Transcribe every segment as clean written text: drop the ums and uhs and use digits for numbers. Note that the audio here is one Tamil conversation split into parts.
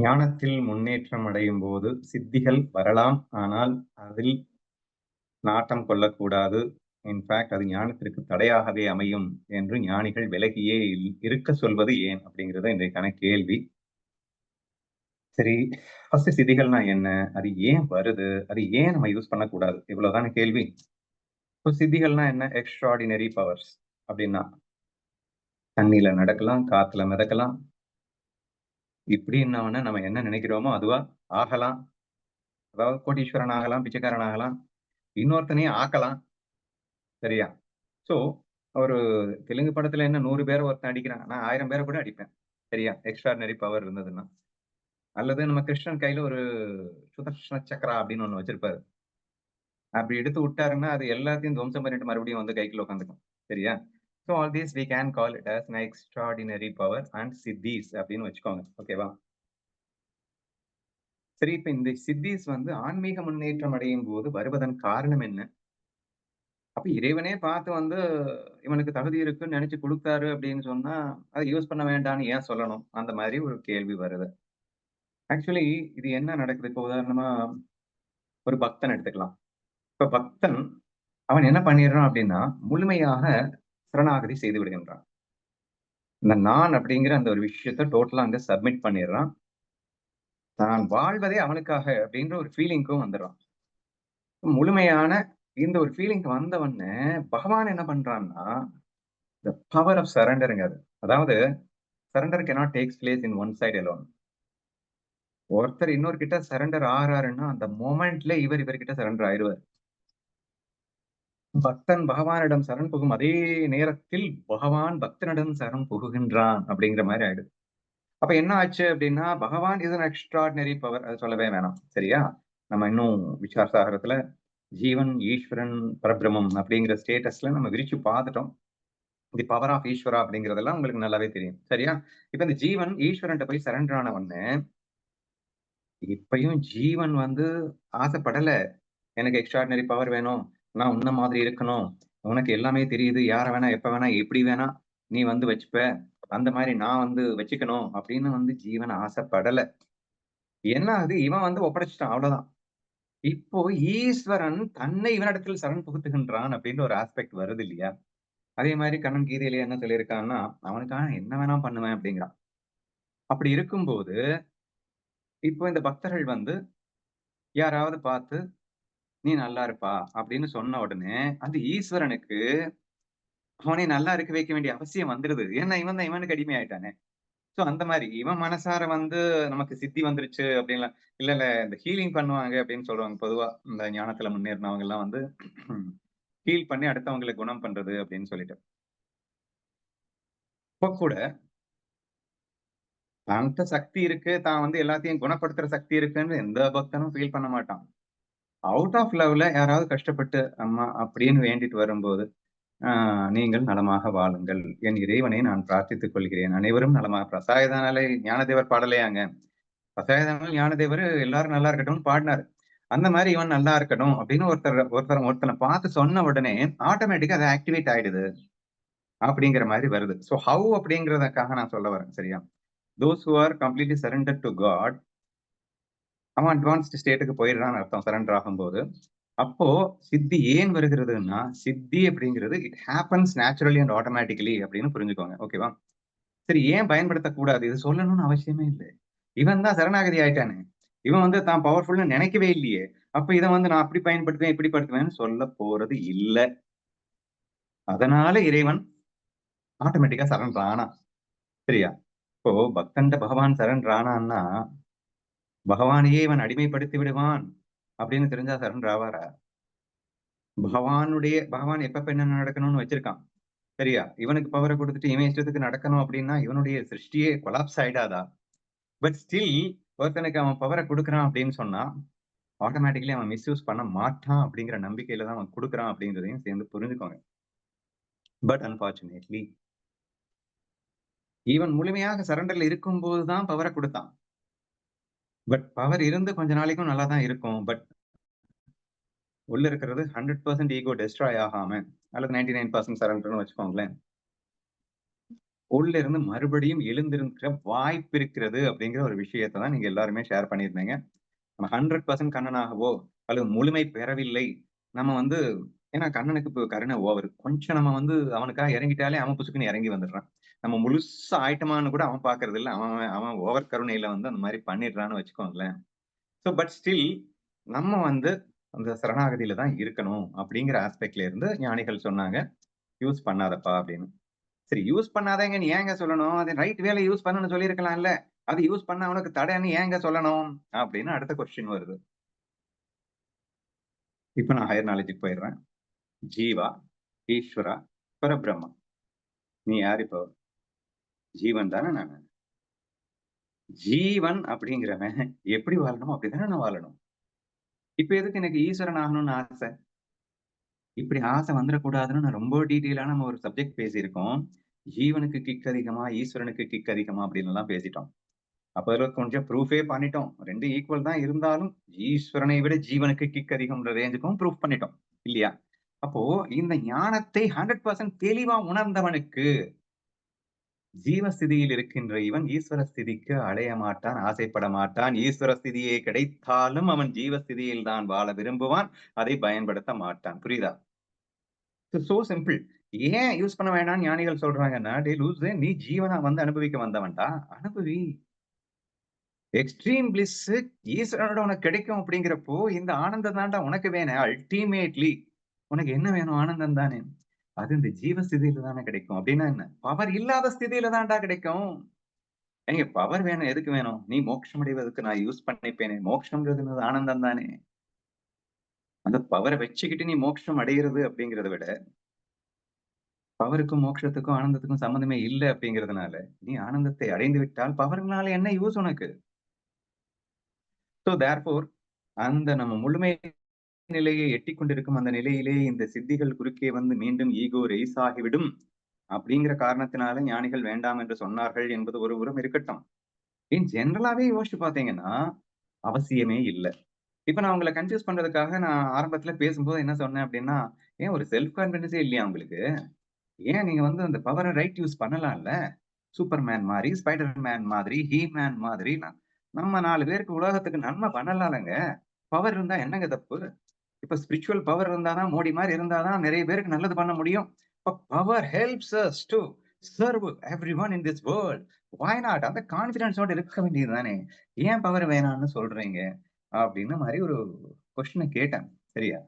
ஞானத்தில் முன்னேற்றம் அடையும் போது சித்திகள் வரலாம். ஆனால் அதில் நாட்டம் கொள்ளக்கூடாது. இன்ஃபாக்ட் அது ஞானத்திற்கு தடையாகவே அமையும் என்று ஞானிகள் விலகியே இருக்க சொல்வது ஏன்? அப்படிங்கிறது இன்றைக்கான கேள்வி. சரி, ஃபர்ஸ்ட் சித்திகள்னா என்ன? அது ஏன் வருது? அது ஏன் நம்ம யூஸ் பண்ணக்கூடாது? இவ்வளவுதான கேள்வி. இப்போ சித்திகள்னா என்ன? எக்ஸ்ட்ராடினரி பவர்ஸ் அப்படின்னா, தண்ணீல நடக்கலாம், காத்துல மிதக்கலாம். இப்படின்னோன நம்ம என்ன நினைக்கிறோமோ அதுவா ஆகலாம். அதாவது கோடீஸ்வரன் ஆகலாம், பிச்சைக்காரன் ஆகலாம், இன்னொருத்தனையும் ஆக்கலாம். சரியா? சோ, ஒரு தெலுங்கு படத்துல என்ன 100 பேர ஒருத்தன் அடிக்கிறான். நான் 1000 பேர கூட அடிப்பேன். சரியா? எக்ஸ்ட்ரார்டினரி பவர் இருந்ததுன்னா. அல்லது நம்ம கிருஷ்ணன் கையில ஒரு சுதர்ஷன சக்ரா அப்படின்னு ஒண்ணு வச்சிருப்பாரு. அப்படி எடுத்து விட்டாருன்னா, அது எல்லாத்தையும் துவம்சம் பண்ணிட்டு மறுபடியும் வந்து கைக்குள்ள உட்காந்துக்கும். சரியா? So, all these we can call it as an extraordinary power and siddhis அப்படின்னு வச்சுக்கோங்க. ஓகேவா? சரி, இப்ப இந்த சித்தீஸ் வந்து ஆன்மீக முன்னேற்றம் அடையும் போது வருவதன் காரணம் என்ன? அப்ப இறைவனே பார்த்து வந்து இவனுக்கு தகுதி இருக்குன்னு நெனச்சு குடுத்தாரு அப்படின்னு சொன்னா, அத யூஸ் பண்ண வேண்டான்னு ஏன் சொல்லணும்? அந்த மாரி ஒரு கேள்வி வருது. ஆக்சுவலி இது என்ன நடக்குது? இப்போ உதாரணமா ஒரு பக்தன் எடுத்துக்கலாம். இப்ப பக்தன் அவன் என்ன பண்ணிடுறான் அப்படின்னா, முழுமையாக சரணாகதி செய்து விடுகின்றான். இந்த நான் அப்படிங்கிற அந்த ஒரு விஷயத்த டோட்டலா அங்க சப்மிட் பண்ணிடுறான். தான் வாழ்வதே அவனுக்காக அப்படின்ற ஒரு ஃபீலிங்க்கும் வந்துடுறான். முழுமையான இந்த ஒரு ஃபீலிங்க் வந்தவுடனே பகவான் என்ன பண்றான்னா, த பவர் ஆஃப் சரண்டர்ங்க அது. அதாவது surrender cannot takes place in one side alone. ஒருத்தர் இன்னொரு கிட்ட சரண்டர் ஆறாருன்னா, அந்த மொமெண்ட்ல இவர்கிட்ட சரண்டர் ஆயிருவாரு. பக்தன் பகவானிடம் சரண் புகும் அதே நேரத்தில் பகவான் பக்தனிடம் சரண் புகுகின்றான் அப்படிங்கிற மாரி ஆயிடுது. அப்ப என்ன ஆச்சு அப்படின்னா, பகவான் இஸ் அன் எக்ஸ்ட்ரார்டினரி பவர். அது சொல்லவே வேணாம். சரியா? நம்ம இன்னும் விசார சாகரத்துல ஜீவன், ஈஸ்வரன், பரபிரம்மம் அப்படிங்கிற ஸ்டேட்டஸ்ல நம்ம விரிச்சு பார்த்துட்டோம். தி பவர் ஆஃப் ஈஸ்வரா அப்படிங்கிறதெல்லாம் உங்களுக்கு நல்லாவே தெரியும். சரியா? இப்ப இந்த ஜீவன் ஈஸ்வரன்ட்ட போய் சரண்டர் ஆன உடனே இப்பயும் ஜீவன் வந்து ஆசைப்படல. எனக்கு எக்ஸ்ட்ரார்டினரி பவர் வேணும். நான் உன்ன மாதிரி இருக்கணும். உனக்கு எல்லாமே தெரியுது. யார வேணா, எப்ப வேணா, எப்படி வேணா நீ வந்து வச்சுப்ப. அந்த மாரி நான் வந்து வச்சுக்கணும் அப்படின்னு வந்து ஜீவன் ஆசைப்படல. என்ன ஆகுது? இவன் வந்து ஒப்படைச்சுட்டான். அவ்வளவுதான். இப்போ ஈஸ்வரன் தன்னை இவனிடத்தில் சரண் புகுத்துகின்றான் அப்படின்ற ஒரு ஆஸ்பெக்ட் வருது இல்லையா? அதே மாரி கண்ணன் கீதையிலே என்ன சொல்லியிருக்கான்னா, அவனுக்காக என்ன வேணா பண்ணுவேன் அப்படிங்கிறான். அப்படி இருக்கும்போது, இப்போ இந்த பக்தர்கள் வந்து யாராவது பார்த்து "நீ நல்லா இருப்பா" அப்படின்னு சொன்ன உடனே, அந்த ஈஸ்வரனுக்கு அவனை நல்லா இருக்க வைக்க வேண்டிய அவசியம் வந்துருது. ஏன்னா, இவன் தான் இவனுக்கு அடிமை ஆயிட்டானே. சோ அந்த மாரி இவன் மனசார வந்து நமக்கு சித்தி வந்துருச்சு அப்படின்லாம் இல்ல, இல்ல இந்த ஹீலிங் பண்ணுவாங்க அப்படின்னு சொல்லுவாங்க பொதுவா. இந்த ஞானத்துல முன்னேறினவங்கலாம் வந்து ஹீல் பண்ணி அடுத்தவங்கள குணம் பண்றது அப்படின்னு சொல்லிட்டு. இப்ப கூட தன்ட்ட சக்தி இருக்கு, தான் வந்து எல்லாத்தையும் குணப்படுத்துற சக்தி இருக்குன்னு எந்த பக்தனும் ஃபீல் பண்ண மாட்டான். அவுட் ஆஃப் லவ்ல யாராவது கஷ்டப்பட்டு, அம்மா அப்படின்னு வேண்டிட்டு வரும்போது நீங்கள் நலமாக வாழுங்கள். என் இறைவனை நான் பிரார்த்தித்துக் கொள்கிறேன். அனைவரும் நலமாக சாயதானாலே ஞானதேவர் பாடலையாங்க. சாயதானால ஞானதேவர் எல்லாரும் நல்லா இருக்கட்டும்னு பாடினாரு. அந்த மாரி இவன் நல்லா இருக்கணும் அப்படின்னு ஒருத்தன பார்த்து சொன்ன உடனே ஆட்டோமேட்டிக்கா அது ஆக்டிவேட் ஆயிடுது. அப்படிங்கிற மாரி வருது. சோ ஹவ் அப்படிங்கிறதுக்காக நான் சொல்ல வரேன். சரியா? Those who are completely surrendered to god அவன் அட்வான்ஸ்ட் ஸ்டேட்க்கு போயிடுறான்னு அர்த்தம் சரண்டர் ஆகும்போது. அப்போ சித்தி ஏன் வருகிறதுன்னா, சித்தி அப்படிங்கிறது it happens naturally and automatically அப்படின்னு புரிஞ்சுக்கோங்க. ஓகேவா? சரி ஏன் பயன்படுத்தக்கூடாது? இது சொல்லணும்னு அவசியமே இல்ல. இவன் தான் சரணாகதி ஆயிட்டானே. இவன் வந்து தான் பவர்ஃபுல்ன்னு நெனைக்கவே இல்லையே. அப்ப இத வந்து நான் அப்படி பயன்படுத்துவேன், இப்படி படுத்துவேன்னு சொல்லப் போறது இல்ல. அதனால இறைவன் ஆட்டோமேட்டிக்கா சரண்டர் ஆனான். சரியா? இப்போ பக்தன்ட்ட பகவான் சரண்டர் ஆனான்னா, பகவானையே இவன் அடிமைப்படுத்தி விடுவான் அப்படின்னு தெரிஞ்சா சரண்டர் ஆவாரா? பகவான் எப்பப்ப என்ன நடக்கணும்னு வச்சிருக்கான். சரியா? இவனுக்கு பவர குடுத்துட்டு இவன் இஷ்டத்துக்கு நடக்கணும் அப்டின்னா, இவனுடைய சிருஷ்டியே கொலாப்ஸ் ஆயிடாதா? பட் ஸ்டில் ஒருத்தனுக்கு அவன் பவர குடுக்குறான் அப்டின்னு சொன்னா, ஆட்டோமேட்டிக்கலி அவன் மிஸ்யூஸ் பண்ண மாட்டான் அப்டிங்கிற நம்பிக்கையில தான் அவன் குடுக்குறான் அப்டிங்கிறதையும் சேர்ந்து புரிஞ்சுக்கோங்க. பட் அன்பார்ச்சுனேட்லி இவன் முழுமையாக சரண்டர்ல இருக்கும்போது தான் பவர குடுத்தான். பட் பவர் இருந்து கொஞ்ச நாளைக்கும் நல்லா தான் இருக்கும். பட் உள்ள இருக்கிறது 100% ஈகோ டெஸ்ட்ராய் ஆகாம அல்லது 99% சரண்டர்ன்னு வச்சுக்கோங்களேன். உள்ள இருந்து மறுபடியும் எழுந்திருக்கிற வாய்ப்பு இருக்கிறது அப்படிங்கிற ஒரு விஷயத்த தான் நீங்க எல்லாருமே ஷேர் பண்ணியிருந்தீங்க. நம்ம 100% கண்ணனாகவோ, அல்லது முழுமை பெறவில்லை. நம்ம வந்து ஏன்னா கண்ணனுக்கு இப்ப கருணை ஓவர். கொஞ்சம் நம்ம வந்து அவனுக்காக இறங்கிட்டாலே அவன் புசுக்குன்னு இறங்கி வந்துடுறான். நம்ம முழுசா ஆயிட்டோமான்னு கூட அவன் பார்க்கறதில்ல. அவன் அவன் ஓவர் கருணையில வந்து அந்த மாரி பண்ணிடுறான்னு வச்சுக்கோங்களேன். பட் ஸ்டில் நம்ம வந்து அந்த சரணாகதியில தான் இருக்கணும் அப்படிங்கிற ஆஸ்பெக்ட்ல இருந்து ஞானிகள் சொன்னாங்க. யூஸ் பண்ணாதப்பா அப்படின்னு. சரி யூஸ் பண்ணாதேங்கன்னு ஏங்க சொல்லணும்? அத ரைட் வேல யூஸ் பண்ணுன்னு சொல்லியிருக்கலாம்ல. அது யூஸ் பண்ணா உனக்கு தடன்னு ஏங்க சொல்லணும்? அப்படின்னு அடுத்த கொஸ்டின் வருது. இப்ப நான் ஹையர் நாலேட்ஜ்க்கு போயிடுறேன். ஜீவா, ஈஸ்வரா, பரபிரம்மம். நீ யார் இப்போ? ஜீவன் தானே நானு. ஜீவன் அப்படிங்கிறவன் எப்படி வாழணுமோ அப்படித்தானே நான் வாழணும். இப்ப எதுக்கு எனக்கு ஈஸ்வரன் ஆகணும்னு ஆசை? இப்படி ஆசை வந்துறக்கூடாதுன்னு நான் ரொம்ப டீட்டெயிலா நம்ம ஒரு சப்ஜெக்ட் பேசியிருக்கோம். ஜீவனுக்கு கிக் அதிகமா, ஈஸ்வரனுக்கு கிக் அதிகமா அப்படின்னுலாம் பேசிட்டோம். அப்ப அதுல கொஞ்சம் ப்ரூஃபே பண்ணிட்டோம். 2 ஈக்குவல் தான் இருந்தாலும், ஈஸ்வரனை விட ஜீவனுக்கு கிக் அதிகம்ன்ற ரேஞ்சுக்கும் ப்ரூஃப் பண்ணிட்டோம். இல்லையா? அப்போ இந்த ஞானத்தை 100% தெளிவா உணர்ந்தவனுக்கு, ஜீவ ஸ்திதியில் இருக்கின்ற இவன் ஈஸ்வர ஸ்திதிக்கு அலைய மாட்டான், ஆசைப்பட மாட்டான். ஈஸ்வர ஸ்திதியே கிடைத்தாலும் அவன் ஜீவ ஸ்திதியில் தான் வாழ விரும்புவான். அதை பயன்படுத்த மாட்டான். புரியுதா? So simple. ஏன் யூஸ் பண்ண வேண்டாம்ன்னு ஞானிகள் சொல்றாங்கன்னா, "டேய் லூசு நீ ஜீவனா வந்து அனுபவிக்க வந்தவன்டா. அனுபவி. எக்ஸ்ட்ரீம் பிளிஸ் ஈஸ்வரனோட உனக்கு கிடைக்கும் அப்படிங்கிறப்போ, இந்த ஆனந்தம் தான்டா உனக்கு வேணும். அல்டிமேட்லி உனக்கு என்ன வேணும்? ஆனந்தம் தானே. அது இந்த ஜீவ ஸ்திதியில தானே கிடைக்கும். அப்படின்னா என்ன? பவர் இல்லாத ஸ்திதியில தான்டா கிடைக்கும். ஏங்க பவர் வேணும் எதுக்கு வேணும்? நீ மோட்சம் அடைவதற்கு நான் யூஸ் பண்ணிப்பேனே. மோட்சம்ன்றது என்னது? ஆனந்தம் தானே. அந்த பவர வச்சுக்கிட்டு நீ மோட்சம் அடையிறது அப்படிங்கிறத விட, பவருக்கும், மோட்சத்துக்கும், ஆனந்தத்துக்கும் சம்மந்தமே இல்ல அப்படிங்கிறதுனால, நீ ஆனந்தத்தை அடைந்து விட்டால் பவர்னால என்ன யூஸ் உனக்கு? தேர்ஃபோர் அந்த நம்ம முழுமை நிலையை எட்டிக் கொண்டிருக்கும் அந்த நிலையிலே இந்த சித்திகள் குறுக்கே வந்து மீண்டும் ஈகோ ரெய்ஸ் ஆகிவிடும் அப்படிங்கிற காரணத்தினால ஞானிகள் வேண்டாம் என்று சொன்னார்கள் என்பது ஒரு புறம் இருக்கட்டும். ஜெனரலாவே யோசிச்சு பார்த்தீங்கன்னா, அவசியமே இல்ல. இப்ப நான் உங்கள கன்ஃப்யூஸ் பண்றதுக்காக நான் ஆரம்பத்துல பேசும்போது என்ன சொன்னேன் அப்படின்னா, ஏன் ஒரு செல்ஃப் கான்ஃபிடன்ஸே இல்லையா உங்களுக்கு? ஏன் நீங்க வந்து அந்த பவர ரைட் யூஸ் பண்ணலாம்ல? சூப்பர்மேன் மாரி, ஸ்பைடர் மேன் மாதிரி, ஹீ மேன் மாதிரி நம்ம 4 பேருக்கு உலகத்துக்கு நன்மை பண்ணலாம்லங்க. பவர் இருந்தா என்னங்க தப்பு? இப்ப ஸ்பிரிச்சுவல் பவர் இருந்தா தான் மோடி மாரி இருந்தா தான் நெறைய பேருக்கு நல்லது பண்ண முடியும். இப்ப power helps us to serve everyone in this world. Why not? அந்த கான்ஃபிடன்ஸோட இருக்க வேண்டியது தானே. ஏன் பவர் வேணாம்னு சொல்றீங்க? அப்படின்னு மாரி ஒரு கொஸ்டின கேட்டேன். சரியா?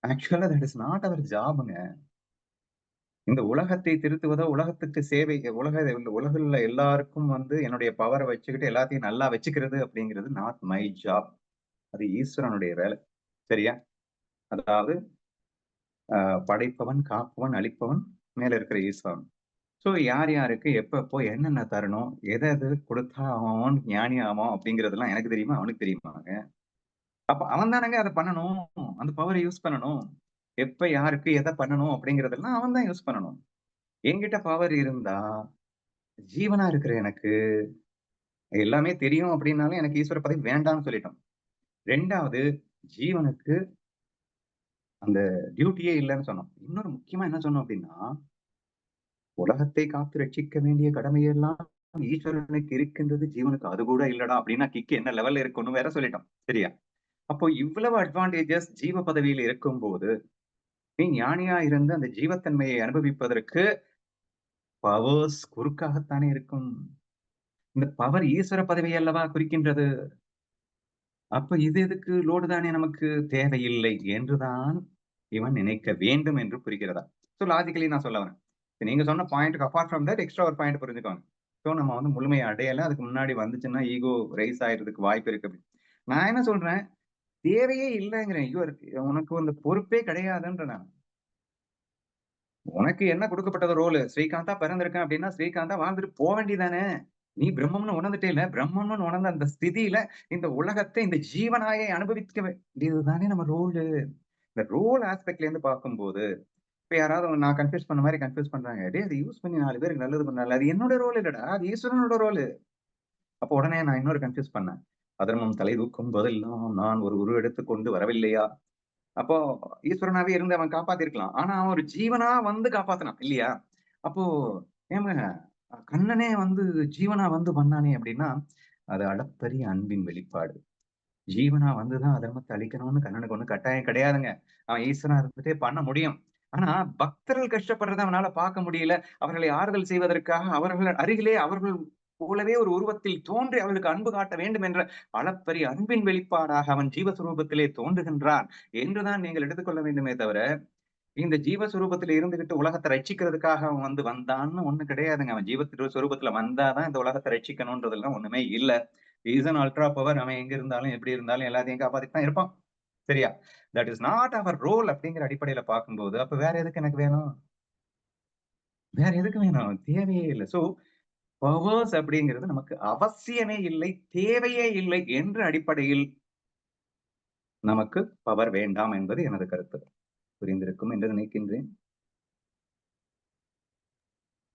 ஆக்சுவலா தட் இஸ் நாட் அவர் ஜாப்ங்க. இந்த உலகத்தை திருத்துவதோ, உலகத்துக்கு சேவை உலகில் உள்ள எல்லாருக்கும் வந்து என்னுடைய பவர வச்சுக்கிட்டு எல்லாத்தையும் நல்லா வச்சுக்கிறது அப்படிங்கிறது நாட் மை ஜாப். அது ஈஸ்வரனுடைய வேலை. சரியா? அதாவது படைப்பவன், காப்பவன், அழிப்பவன் மேல இருக்கிற ஈஸ்வரன். யார் யாருக்கு எப்பப்போ என்னென்ன தரணும், எத எது குடுத்தா அவன் ஞானி ஆவான் அப்படிங்கிறதெல்லாம் எனக்கு தெரியுமா? அவனுக்கு தெரியுமாங்க? அப்ப அவன் தானங்க அத பண்ணணும். அந்த பவர யூஸ் பண்ணணும். எப்ப யாருக்கு எத பண்ணணும் அப்படிங்கிறதெல்லாம் அவன் தான் யூஸ் பண்ணணும். என்கிட்ட பவர் இருந்தா, ஜீவனா இருக்கிற எனக்கு எல்லாமே தெரியும் அப்படின்னாலும் எனக்கு ஈஸ்வர பதவி வேண்டான்னு சொல்லிட்டோம். 2வது ஜீவனுக்கு அந்த டியூட்டியே இல்லன்னு சொன்னோம். இன்னொரு முக்கியமா என்ன சொன்னோம் அப்படின்னா, உலகத்தை காத்து ரட்சிக்க வேண்டிய கடமையெல்லாம் ஈஸ்வரனுக்கு இருக்கின்றது. ஜீவனுக்கு அது கூட இல்லடா அப்படின்னா கிக்கு என்ன லெவல்ல இருக்குன்னு வேற சொல்லிட்டோம். சரியா? அப்போ இவ்வளவு அட்வான்டேஜஸ் ஜீவ பதவியில் இருக்கும்போது, நீ ஞானியா இருந்து அந்த ஜீவத்தன்மையை அனுபவிப்பதற்கு பவர்ஸ் குறுக்காகத்தானே இருக்கும். இந்த பவர் ஈஸ்வர பதவியை அல்லவா குறிக்கின்றது. அப்ப இது எதுக்கு லோடு தானே நமக்கு தேவையில்லை என்றுதான் இவன் நினைக்க வேண்டும் என்று புரிகிறதா? லாஜிக்கலி நான் சொல்ல வரேன். இப்ப நீங்க சொன்ன பாயிண்ட்க்கு அபார்ட் ஃப்ரம் தட் எக்ஸ்ட்ரா ஒரு பாயிண்ட் புரிஞ்சுக்கோங்க. நம்ம வந்து முழுமைய அடையல. அதுக்கு முன்னாடி வந்துச்சுன்னா ஈகோ ரைஸ் ஆயிறதுக்கு வாய்ப்பு இருக்கு அப்படி. நான் என்ன சொல்றேன், தேவையே இல்லங்கிறேன். உனக்கு அந்த பொறுப்பே கிடையாதுன்றேன் நான். உனக்கு என்ன குடுக்கப்பட்டது ரோலு? ஸ்ரீகாந்தா பிறந்திருக்கேன் அப்படின்னா, ஸ்ரீகாந்தா வாழ்ந்துட்டு போ வேண்டியதானே! நீ பிரம்மம்னு உணர்ந்துட்டேல்ல. பிரம்மம்னு உணர்ந்த அந்த ஸ்திதியில இந்த உலகத்தை இந்த ஜீவனாயை அனுபவிக்க வேண்டியது தானே நம்ம ரோலு. இந்த ரோல் ஆஸ்பெக்ட்ல இருந்து பார்க்கும்போது, இப்ப யாராவது நான் கன்ஃப்யூஸ் பண்ண மாரி கன்ஃப்யூஸ் பண்றாங்க. டேய் அத யூஸ் பண்ணி 4 பேருக்கு நல்லது பண்ணலாம்ல. அது என்னோட ரோல் இல்லடா. அது ஈஸ்வரனோட ரோலு. அப்ப உடனே நான் இன்னொரு கன்ஃப்யூஸ் பண்ணேன். அதர்மம் தலை தூக்கும் போதெல்லாம் நான் ஒரு உருவெடுத்துக் கொண்டு வரவில்லையா? அப்போ ஈஸ்வரனாவே இருந்து அவன் காப்பாத்திருக்கலாம். ஆனா அவன் ஒரு ஜீவனா வந்து காப்பாத்துனான் இல்லையா? அப்போ ஏங்க கண்ணனே வந்து ஜீவனா வந்து பண்ணானே அப்படின்னா, அது அளப்பரிய அன்பின் வெளிப்பாடு. ஜீவனா வந்து தான் அதர்மத்த அழிக்கணும்னு கண்ணனுக்கு ஒண்ணும் கட்டாயம் கிடையாதுங்க. அவன் ஈஸ்வரனா இருந்துட்டே பண்ண முடியும். ஆனா, பக்தர்கள் கஷ்டப்படுறத அவனால பார்க்க முடியல. அவர்களை ஆறுதல் செய்வதற்காக அவர்கள் அருகிலே அவர்கள் போலவே ஒரு உருவத்தில் தோன்றி அவர்களுக்கு அன்பு காட்ட வேண்டும் என்ற அளப்பரிய அன்பின் வெளிப்பாடாக அவன் ஜீவஸ்வரூபத்திலே தோன்றுகின்றான் என்றுதான் நீங்கள் எடுத்துக்கொள்ள வேண்டுமே தவிர, இந்த ஜீவஸ்வரூபத்தில இருந்துகிட்டு உலகத்த ரட்சிக்கிறதுக்காக அவன் வந்து வந்தான்னு ஒண்ணும் கிடையாதுங்க. அவன் ஜீவஸ்வரூபத்தில வந்தா தான் இந்த உலகத்த ரட்சிக்கணுன்றதெல்லாம் ஒண்ணுமே இல்ல. He is an ultra power. அவன் எங்க இருந்தாலும், எப்படி இருந்தாலும் எல்லாத்தையும் காப்பாத்திட்டு தான் இருப்பான். சரியா? That is not our role அப்படிங்கிற அடிப்படையில பார்க்கும்போது, அப்ப வேற எதுக்கு எனக்கு வேணும்? வேற எதுக்கு வேணும்? தேவையே இல்ல. சோ, பவர்ஸ் அப்படிங்கிறது நமக்கு அவசியமே இல்லை, தேவையே இல்லை என்ற அடிப்படையில் நமக்கு பவர் வேண்டாம் என்பது எனது கருத்து. புரிந்திருக்கும் என்று நினைக்கின்றேன்.